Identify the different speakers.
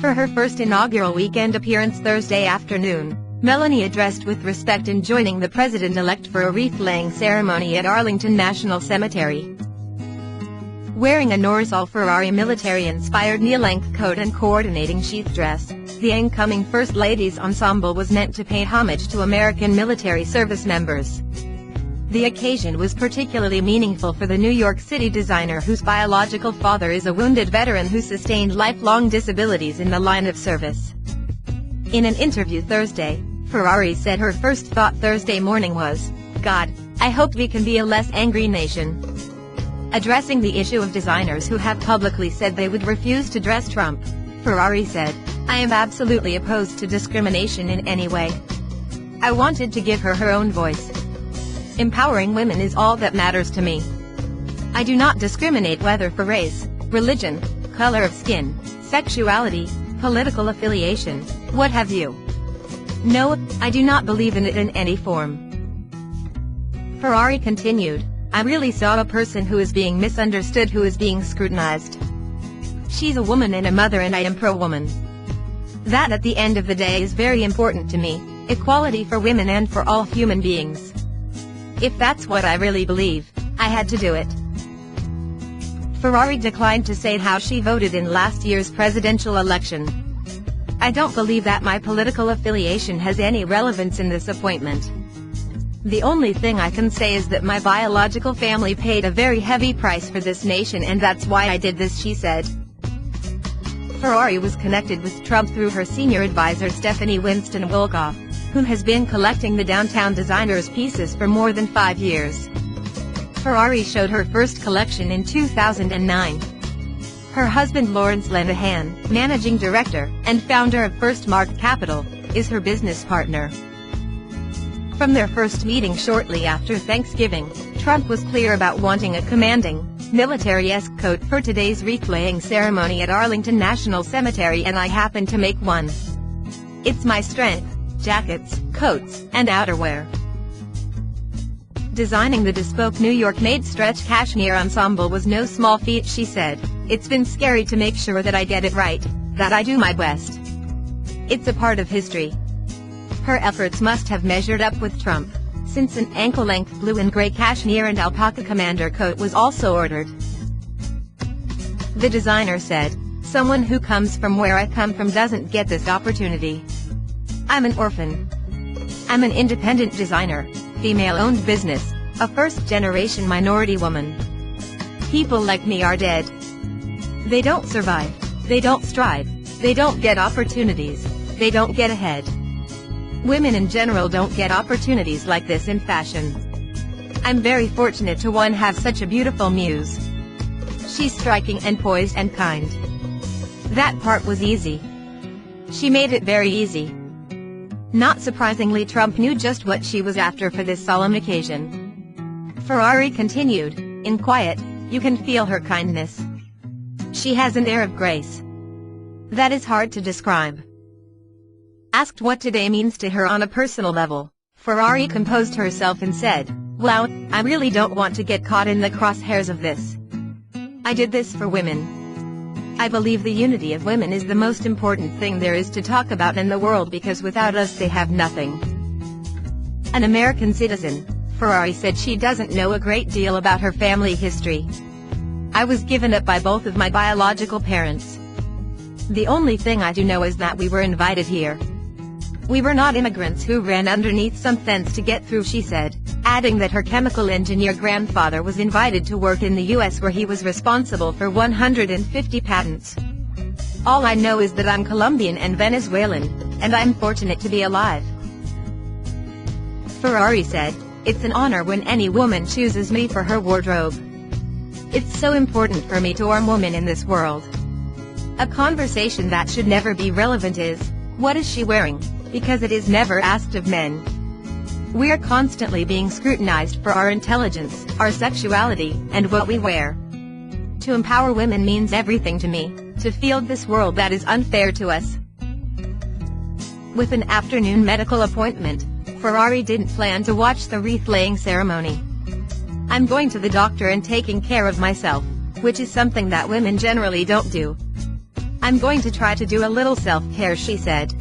Speaker 1: For her first inaugural weekend appearance Thursday afternoon, Melania dressed with respect in joining the president-elect for a wreath-laying ceremony at Arlington National Cemetery. Wearing a Norisol Ferrari military-inspired knee-length coat and coordinating sheath dress, the incoming First Lady's ensemble was meant to pay homage to American military service members. The occasion was particularly meaningful for the New York City designer whose biological father is a wounded veteran who sustained lifelong disabilities in the line of service. In an interview Thursday, Ferrari said her first thought Thursday morning was, "God, I hope we can be a less angry nation." Addressing the issue of designers who have publicly said they would refuse to dress Trump, Ferrari said, "I am absolutely opposed to discrimination in any way." I wanted to give her her own voice. Empowering women is all that matters to me. I do not discriminate whether for race, religion, color of skin, sexuality, political affiliation, what have you. No, I do not believe in it in any form. Ferrari continued, "I really saw a person who is being misunderstood, who is being scrutinized. She's a woman and a mother, and I am pro-woman. That at the end of the day is very important to me, equality for women and for all human beings. If that's what I really believe, I had to do it." Ferrari declined to say how she voted in last year's presidential election. "I don't believe that my political affiliation has any relevance in this appointment. The only thing I can say is that my biological family paid a very heavy price for this nation, and that's why I did this," she said. Ferrari was connected with Trump through her senior advisor Stephanie Winston Wolkoff, who has been collecting the downtown designer's pieces for more than 5 years. Ferrari showed her first collection in 2009. Her husband Lawrence Lenahan, managing director and founder of First Mark Capital, is her business partner. From their first meeting shortly after Thanksgiving, Trump was clear about wanting a commanding, military-esque coat for today's wreath-laying ceremony at Arlington National Cemetery, and I happen to make one. It's my strength. Jackets, coats, and outerwear. Designing the bespoke New York-made stretch cashmere ensemble was no small feat, she said. "It's been scary to make sure that I get it right, that I do my best. It's a part of history." Her efforts must have measured up with Trump, since an ankle-length blue and gray cashmere and alpaca commander coat was also ordered. The designer said, "Someone who comes from where I come from doesn't get this opportunity. I'm an orphan. I'm an independent designer, female-owned business, a first-generation minority woman. People like me are dead. They don't survive, they don't strive, they don't get opportunities, they don't get ahead. Women in general don't get opportunities like this in fashion. I'm very fortunate to have such a beautiful muse. She's striking and poised and kind." That part was easy. She made it very easy. Not surprisingly, Trump knew just what she was after for this solemn occasion. Ferrari continued, "In quiet, you can feel her kindness. She has an air of grace that is hard to describe." Asked what today means to her on a personal level, Ferrari composed herself and said, "Well, I really don't want to get caught in the crosshairs of this. I did this for women. I believe the unity of women is the most important thing there is to talk about in the world, because without us they have nothing." An American citizen, Ferrari said she doesn't know a great deal about her family history. "I was given up by both of my biological parents. The only thing I do know is that we were invited here. We were not immigrants who ran underneath some fence to get through," she said, adding that her chemical engineer grandfather was invited to work in the U.S. where he was responsible for 150 patents. "All I know is that I'm Colombian and Venezuelan, and I'm fortunate to be alive." Ferrari said, "It's an honor when any woman chooses me for her wardrobe. It's so important for me to arm women in this world. A conversation that should never be relevant is, what is she wearing? Because it is never asked of men. We're constantly being scrutinized for our intelligence, our sexuality, and what we wear. To empower women means everything to me, to field this world that is unfair to us." With an afternoon medical appointment, Ferrari didn't plan to watch the wreath-laying ceremony. "I'm going to the doctor and taking care of myself, which is something that women generally don't do. I'm going to try to do a little self-care, she said.